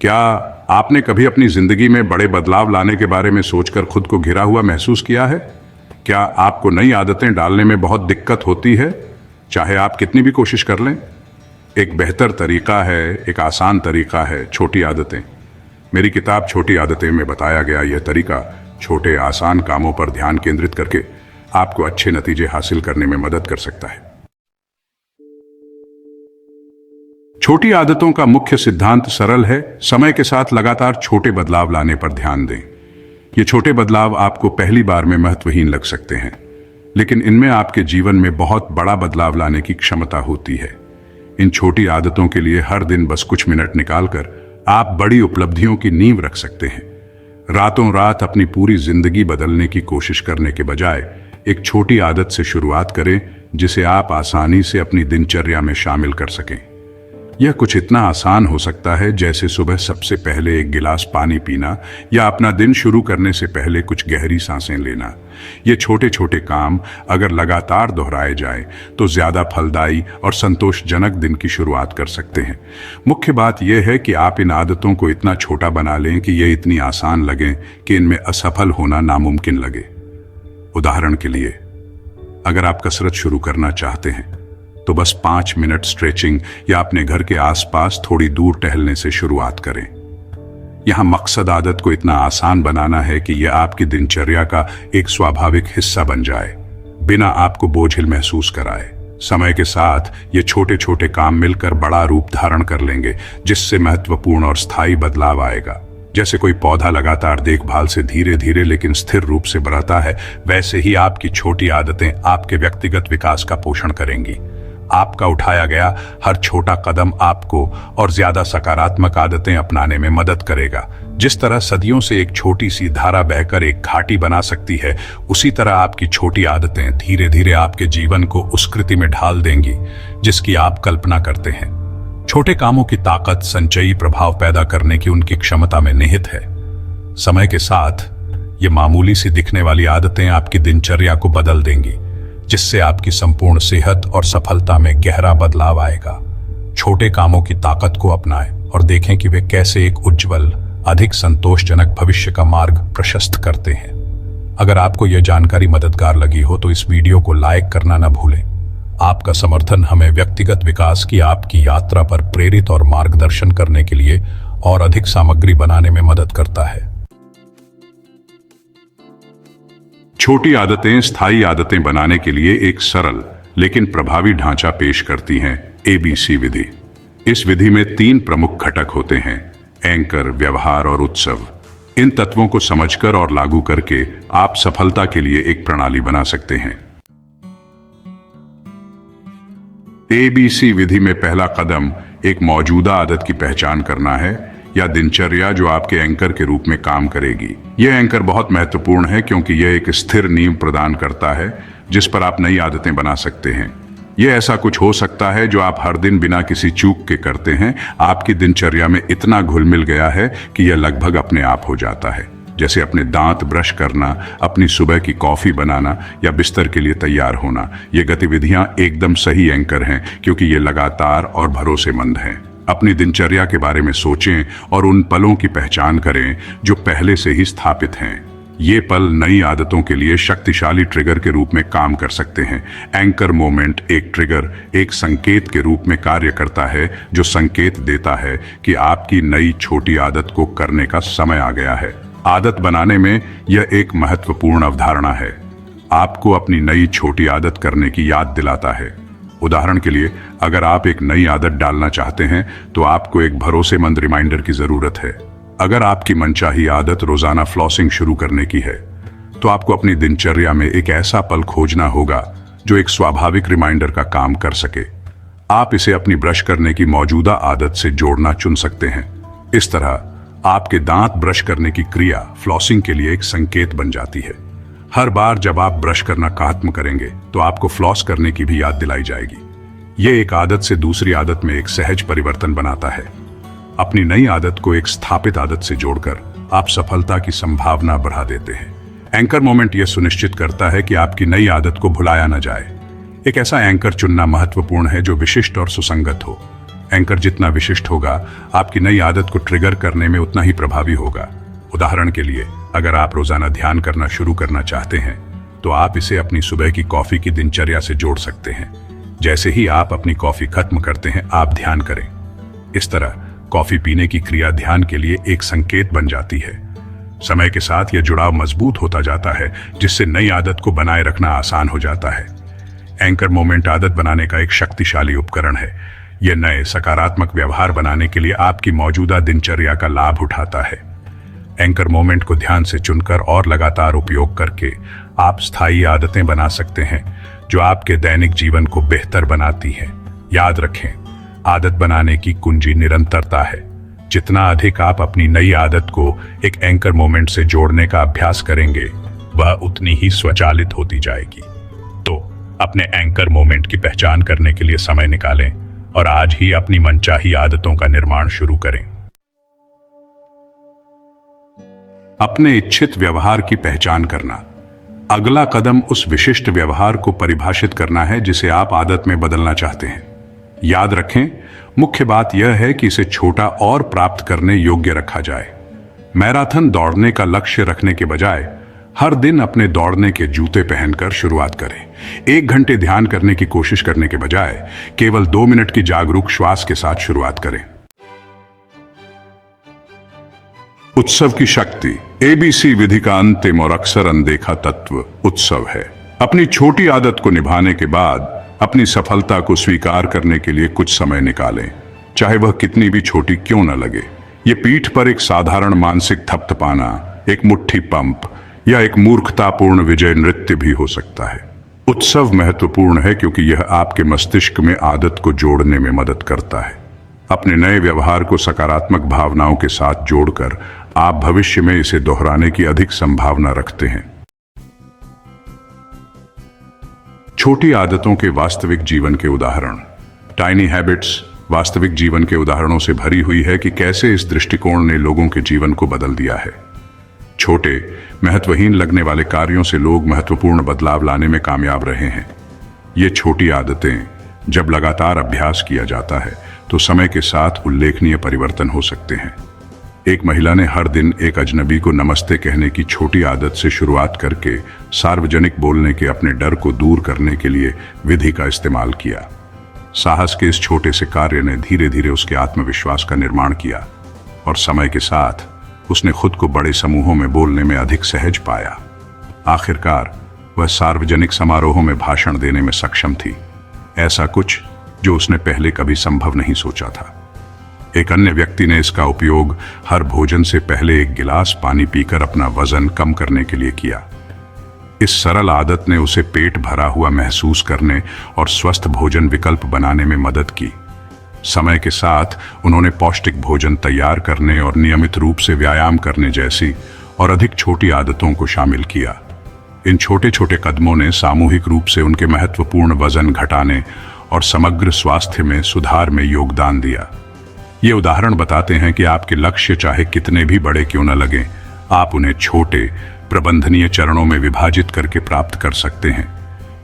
क्या आपने कभी अपनी जिंदगी में बड़े बदलाव लाने के बारे में सोचकर खुद को घिरा हुआ महसूस किया है? क्या आपको नई आदतें डालने में बहुत दिक्कत होती है, चाहे आप कितनी भी कोशिश कर लें? एक बेहतर तरीका है, एक आसान तरीका है छोटी आदतें। मेरी किताब छोटी आदतें में बताया गया यह तरीका छोटे आसान कामों पर ध्यान केंद्रित करके आपको अच्छे नतीजे हासिल करने में मदद कर सकता है। छोटी आदतों का मुख्य सिद्धांत सरल है, समय के साथ लगातार छोटे बदलाव लाने पर ध्यान दें। ये छोटे बदलाव आपको पहली बार में महत्वहीन लग सकते हैं, लेकिन इनमें आपके जीवन में बहुत बड़ा बदलाव लाने की क्षमता होती है। इन छोटी आदतों के लिए हर दिन बस कुछ मिनट निकालकर आप बड़ी उपलब्धियों की नींव रख सकते हैं। रातों रात अपनी पूरी जिंदगी बदलने की कोशिश करने के बजाय एक छोटी आदत से शुरुआत करें, जिसे आप आसानी से अपनी दिनचर्या में शामिल कर सकें। यह कुछ इतना आसान हो सकता है जैसे सुबह सबसे पहले एक गिलास पानी पीना या अपना दिन शुरू करने से पहले कुछ गहरी सांसें लेना। ये छोटे छोटे काम अगर लगातार दोहराए जाएं तो ज्यादा फलदायी और संतोषजनक दिन की शुरुआत कर सकते हैं। मुख्य बात यह है कि आप इन आदतों को इतना छोटा बना लें कि ये इतनी आसान लगें कि इनमें असफल होना नामुमकिन लगे। उदाहरण के लिए, अगर आप कसरत शुरू करना चाहते हैं तो बस 5 मिनट स्ट्रेचिंग या अपने घर के आसपास थोड़ी दूर टहलने से शुरुआत करें। यहां मकसद आदत को इतना आसान बनाना है कि यह आपकी दिनचर्या का एक स्वाभाविक हिस्सा बन जाए, बिना आपको बोझिल महसूस कराए। समय के साथ ये छोटे छोटे काम मिलकर बड़ा रूप धारण कर लेंगे, जिससे महत्वपूर्ण और स्थायी बदलाव आएगा। जैसे कोई पौधा लगातार देखभाल से धीरे धीरे लेकिन स्थिर रूप से बढ़ता है, वैसे ही आपकी छोटी आदतें आपके व्यक्तिगत विकास का पोषण करेंगी। आपका उठाया गया हर छोटा कदम आपको और ज्यादा सकारात्मक आदतें अपनाने में मदद करेगा। जिस तरह सदियों से एक छोटी सी धारा बहकर एक घाटी बना सकती है, उसी तरह आपकी छोटी आदतें धीरे धीरे आपके जीवन को उस कृति में ढाल देंगी जिसकी आप कल्पना करते हैं। छोटे कामों की ताकत संचयी प्रभाव पैदा करने की उनकी क्षमता में निहित है। समय के साथ ये मामूली सी दिखने वाली आदतें आपकी दिनचर्या को बदल देंगी, जिससे आपकी संपूर्ण सेहत और सफलता में गहरा बदलाव आएगा। छोटे कामों की ताकत को अपनाएं और देखें कि वे कैसे एक उज्जवल, अधिक संतोषजनक भविष्य का मार्ग प्रशस्त करते हैं। अगर आपको यह जानकारी मददगार लगी हो तो इस वीडियो को लाइक करना न भूलें। आपका समर्थन हमें व्यक्तिगत विकास की आपकी यात्रा पर प्रेरित और मार्गदर्शन करने के लिए और अधिक सामग्री बनाने में मदद करता है। छोटी आदतें स्थायी आदतें बनाने के लिए एक सरल लेकिन प्रभावी ढांचा पेश करती हैं, ABC विधि। इस विधि में 3 प्रमुख घटक होते हैं: एंकर, व्यवहार और उत्सव। इन तत्वों को समझकर और लागू करके आप सफलता के लिए एक प्रणाली बना सकते हैं। ABC विधि में पहला कदम एक मौजूदा आदत की पहचान करना है, या दिनचर्या जो आपके एंकर के रूप में काम करेगी। यह एंकर बहुत महत्वपूर्ण है क्योंकि यह एक स्थिर नींव प्रदान करता है जिस पर आप नई आदतें बना सकते हैं। यह ऐसा कुछ हो सकता है जो आप हर दिन बिना किसी चूक के करते हैं, आपकी दिनचर्या में इतना घुल मिल गया है कि यह लगभग अपने आप हो जाता है। जैसे अपने दांत ब्रश करना, अपनी सुबह की कॉफी बनाना या बिस्तर के लिए तैयार होना। ये गतिविधियां एकदम सही एंकर हैं क्योंकि ये लगातार और भरोसेमंद हैं। अपनी दिनचर्या के बारे में सोचें और उन पलों की पहचान करें जो पहले से ही स्थापित हैं। ये पल नई आदतों के लिए शक्तिशाली ट्रिगर के रूप में काम कर सकते हैं। एंकर मोमेंट एक ट्रिगर, एक संकेत के रूप में कार्य करता है जो संकेत देता है कि आपकी नई छोटी आदत को करने का समय आ गया है। आदत बनाने में यह एक महत्वपूर्ण अवधारणा है। आपको अपनी नई छोटी आदत करने की याद दिलाता है। उदाहरण के लिए, अगर आप एक नई आदत डालना चाहते हैं तो आपको एक भरोसेमंद रिमाइंडर की जरूरत है। अगर आपकी मनचाही आदत रोजाना फ्लॉसिंग शुरू करने की है तो आपको अपनी दिनचर्या में एक ऐसा पल खोजना होगा जो एक स्वाभाविक रिमाइंडर का काम कर सके। आप इसे अपनी ब्रश करने की मौजूदा आदत से जोड़ना चुन सकते हैं। इस तरह आपके दांत ब्रश करने की क्रिया फ्लॉसिंग के लिए एक संकेत बन जाती है। हर बार जब आप ब्रश करना खत्म करेंगे तो आपको फ्लॉस करने की भी याद दिलाई जाएगी। यह एक आदत से दूसरी आदत में एक सहज परिवर्तन बनाता है। अपनी नई आदत को एक स्थापित आदत से जोड़कर आप सफलता की संभावना बढ़ा देते हैं। एंकर मोमेंट यह सुनिश्चित करता है कि आपकी नई आदत को भुलाया न जाए। एक ऐसा एंकर चुनना महत्वपूर्ण है जो विशिष्ट और सुसंगत हो। एंकर जितना विशिष्ट होगा, आपकी नई आदत को ट्रिगर करने में उतना ही प्रभावी होगा। उदाहरण के लिए, अगर आप रोजाना ध्यान करना शुरू करना चाहते हैं, तो आप इसे अपनी सुबह की कॉफी की दिनचर्या से जोड़ सकते हैं। जैसे ही आप अपनी कॉफी खत्म करते हैं, आप ध्यान करें। इस तरह कॉफी पीने की क्रिया ध्यान के लिए एक संकेत बन जाती है। समय के साथ यह जुड़ाव मजबूत होता जाता है, जिससे नई आदत को बनाए रखना आसान हो जाता है। एंकर मोमेंट आदत बनाने का एक शक्तिशाली उपकरण है। यह नए सकारात्मक व्यवहार बनाने के लिए आपकी मौजूदा दिनचर्या का लाभ उठाता है। एंकर मोमेंट को ध्यान से चुनकर और लगातार उपयोग करके आप स्थायी आदतें बना सकते हैं, जो आपके दैनिक जीवन को बेहतर बनाती हैं। याद रखें, आदत बनाने की कुंजी निरंतरता है। जितना अधिक आप अपनी नई आदत को एक एंकर मोमेंट से जोड़ने का अभ्यास करेंगे, वह उतनी ही स्वचालित होती जाएगी। तो अपने एंकर मोमेंट की पहचान करने के लिए समय निकालें और आज ही अपनी मनचाही आदतों का निर्माण शुरू करें। अपने इच्छित व्यवहार की पहचान करना। अगला कदम उस विशिष्ट व्यवहार को परिभाषित करना है जिसे आप आदत में बदलना चाहते हैं। याद रखें, मुख्य बात यह है कि इसे छोटा और प्राप्त करने योग्य रखा जाए। मैराथन दौड़ने का लक्ष्य रखने के बजाय हर दिन अपने दौड़ने के जूते पहनकर शुरुआत करें। 1 घंटे ध्यान करने की कोशिश करने के बजाय केवल 2 मिनट की जागरूक श्वास के साथ शुरुआत करें। उत्सव की शक्ति। ABC विधि का अंतिम और अक्सर अनदेखा तत्व उत्सव है। अपनी छोटी आदत को निभाने के बाद अपनी सफलता को स्वीकार करने के लिए कुछ समय निकालें, चाहे वह कितनी भी छोटी क्यों न लगे। ये पीठ पर एक साधारण मानसिक थपथपाना, एक मुट्ठी पंप या एक मूर्खतापूर्ण विजय नृत्य भी हो सकता है। उत्सव महत्वपूर्ण है क्योंकि यह आपके मस्तिष्क में आदत को जोड़ने में मदद करता है। अपने नए व्यवहार को सकारात्मक भावनाओं के साथ जोड़कर आप भविष्य में इसे दोहराने की अधिक संभावना रखते हैं। छोटी आदतों के वास्तविक जीवन के उदाहरण। टाइनी हैबिट्स वास्तविक जीवन के उदाहरणों से भरी हुई है कि कैसे इस दृष्टिकोण ने लोगों के जीवन को बदल दिया है। छोटे, महत्वहीन लगने वाले कार्यों से लोग महत्वपूर्ण बदलाव लाने में कामयाब रहे हैं। ये छोटी आदतें जब लगातार अभ्यास किया जाता है, तो समय के साथ उल्लेखनीय परिवर्तन हो सकते हैं। एक महिला ने हर दिन एक अजनबी को नमस्ते कहने की छोटी आदत से शुरुआत करके सार्वजनिक बोलने के अपने डर को दूर करने के लिए विधि का इस्तेमाल किया। साहस के इस छोटे से कार्य ने धीरे धीरे उसके आत्मविश्वास का निर्माण किया और समय के साथ उसने खुद को बड़े समूहों में बोलने में अधिक सहज पाया। आखिरकार वह सार्वजनिक समारोहों में भाषण देने में सक्षम थी, ऐसा कुछ जो उसने पहले कभी संभव नहीं सोचा था। एक अन्य व्यक्ति ने इसका उपयोग हर भोजन से पहले 1 गिलास पानी पीकर अपना वजन कम करने के लिए किया। इस सरल आदत ने उसे पेट भरा हुआ महसूस करने और स्वस्थ भोजन विकल्प बनाने में मदद की। समय के साथ उन्होंने पौष्टिक भोजन तैयार करने और नियमित रूप से व्यायाम करने जैसी और अधिक छोटी आदतों को शामिल किया। इन छोटे छोटे कदमों ने सामूहिक रूप से उनके महत्वपूर्ण वजन घटाने और समग्र स्वास्थ्य में सुधार में योगदान दिया। ये उदाहरण बताते हैं कि आपके लक्ष्य चाहे कितने भी बड़े क्यों न लगें, आप उन्हें छोटे, प्रबंधनीय चरणों में विभाजित करके प्राप्त कर सकते हैं।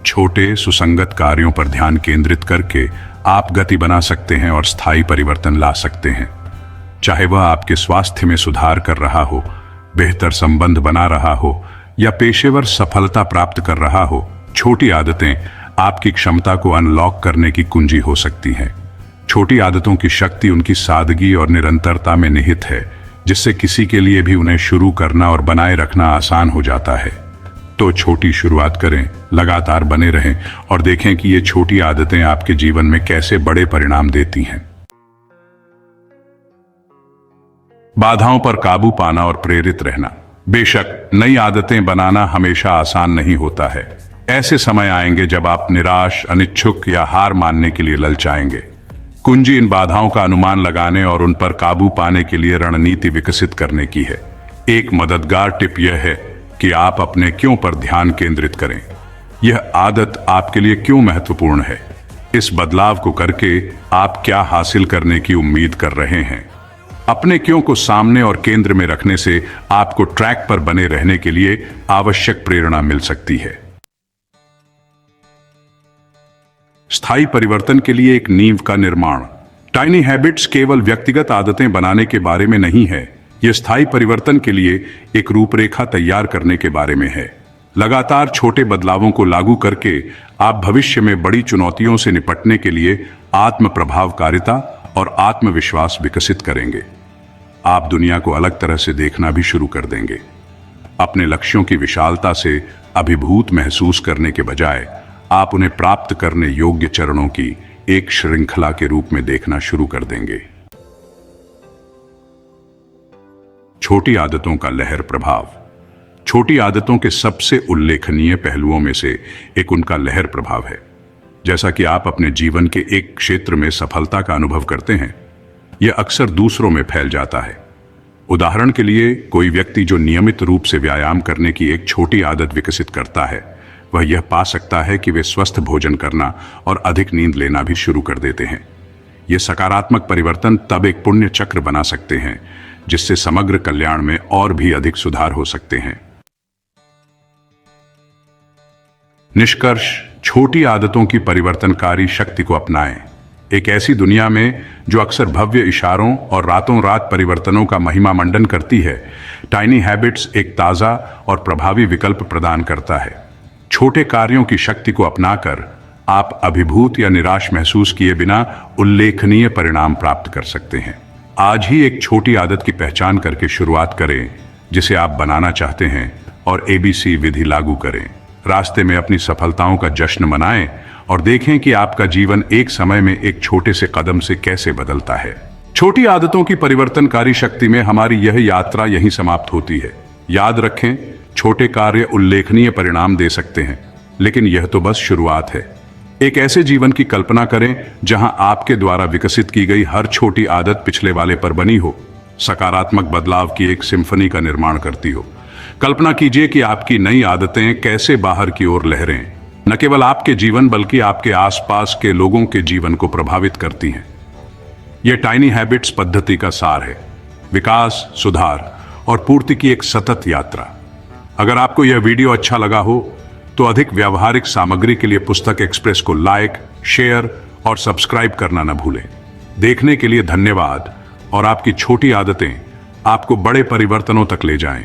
छोटे, सुसंगत कार्यों पर ध्यान केंद्रित करके आप गति बना सकते हैं और स्थायी परिवर्तन ला सकते हैं। चाहे वह आपके स्वास्थ्य में सुधार कर रहा हो, बेहतर संबंध बना रहा हो या पेशेवर सफलता प्राप्त कर रहा हो, छोटी आदतें आपकी क्षमता को अनलॉक करने की कुंजी हो सकती हैं। छोटी आदतों की शक्ति उनकी सादगी और निरंतरता में निहित है, जिससे किसी के लिए भी उन्हें शुरू करना और बनाए रखना आसान हो जाता है। तो छोटी शुरुआत करें, लगातार बने रहें और देखें कि ये छोटी आदतें आपके जीवन में कैसे बड़े परिणाम देती हैं। बाधाओं पर काबू पाना और प्रेरित रहना। बेशक नई आदतें बनाना हमेशा आसान नहीं होता है। ऐसे समय आएंगे जब आप निराश, अनिच्छुक या हार मानने के लिए ललचाएंगे। कुंजी इन बाधाओं का अनुमान लगाने और उन पर काबू पाने के लिए रणनीति विकसित करने की है। एक मददगार टिप यह है कि आप अपने क्यों पर ध्यान केंद्रित करें। यह आदत आपके लिए क्यों महत्वपूर्ण है? इस बदलाव को करके आप क्या हासिल करने की उम्मीद कर रहे हैं? अपने क्यों को सामने और केंद्र में रखने से आपको ट्रैक पर बने रहने के लिए आवश्यक प्रेरणा मिल सकती है। स्थायी परिवर्तन के लिए एक नींव का निर्माण। टाइनी हैबिट्स केवल व्यक्तिगत आदतें बनाने के बारे में नहीं है, यह स्थायी परिवर्तन के लिए एक रूपरेखा तैयार करने के बारे में है। लगातार छोटे बदलावों को लागू करके आप भविष्य में बड़ी चुनौतियों से निपटने के लिए आत्म प्रभावकारिता और आत्मविश्वास विकसित करेंगे। आप दुनिया को अलग तरह से देखना भी शुरू कर देंगे। अपने लक्ष्यों की विशालता से अभिभूत महसूस करने के बजाय आप उन्हें प्राप्त करने योग्य चरणों की एक श्रृंखला के रूप में देखना शुरू कर देंगे। छोटी आदतों का लहर प्रभाव। छोटी आदतों के सबसे उल्लेखनीय पहलुओं में से एक उनका लहर प्रभाव है। जैसा कि आप अपने जीवन के एक क्षेत्र में सफलता का अनुभव करते हैं, यह अक्सर दूसरों में फैल जाता है। उदाहरण के लिए, कोई व्यक्ति जो नियमित रूप से व्यायाम करने की एक छोटी आदत विकसित करता है, वह यह पा सकता है कि वे स्वस्थ भोजन करना और अधिक नींद लेना भी शुरू कर देते हैं। ये सकारात्मक परिवर्तन तब एक पुण्य चक्र बना सकते हैं जिससे समग्र कल्याण में और भी अधिक सुधार हो सकते हैं। निष्कर्ष, छोटी आदतों की परिवर्तनकारी शक्ति को अपनाएं। एक ऐसी दुनिया में जो अक्सर भव्य इशारों और रातों रात परिवर्तनों का महिमा मंडन करती है, टाइनी हैबिट्स एक ताज़ा और प्रभावी विकल्प प्रदान करता है। छोटे कार्यों की शक्ति को अपनाकर आप अभिभूत या निराश महसूस किए बिना उल्लेखनीय परिणाम प्राप्त कर सकते हैं। आज ही एक छोटी आदत की पहचान करके शुरुआत करें जिसे आप बनाना चाहते हैं और ABC विधि लागू करें। रास्ते में अपनी सफलताओं का जश्न मनाएं और देखें कि आपका जीवन एक समय में एक छोटे से कदम से कैसे बदलता है। छोटी आदतों की परिवर्तनकारी शक्ति में हमारी यह यात्रा यहीं समाप्त होती है। याद रखें, छोटे कार्य उल्लेखनीय परिणाम दे सकते हैं, लेकिन यह तो बस शुरुआत है। एक ऐसे जीवन की कल्पना करें जहां आपके द्वारा विकसित की गई हर छोटी आदत पिछले वाले पर बनी हो, सकारात्मक बदलाव की एक सिम्फनी का निर्माण करती हो। कल्पना कीजिए कि आपकी नई आदतें कैसे बाहर की ओर लहरें, न केवल आपके जीवन बल्कि आपके आसपास के लोगों के जीवन को प्रभावित करती हैं। यह टाइनी हैबिट्स पद्धति का सार है, विकास, सुधार और पूर्ति की एक सतत यात्रा। अगर आपको यह वीडियो अच्छा लगा हो तो अधिक व्यावहारिक सामग्री के लिए पुस्तक एक्सप्रेस को लाइक, शेयर और सब्सक्राइब करना न भूलें। देखने के लिए धन्यवाद और आपकी छोटी आदतें आपको बड़े परिवर्तनों तक ले जाएं।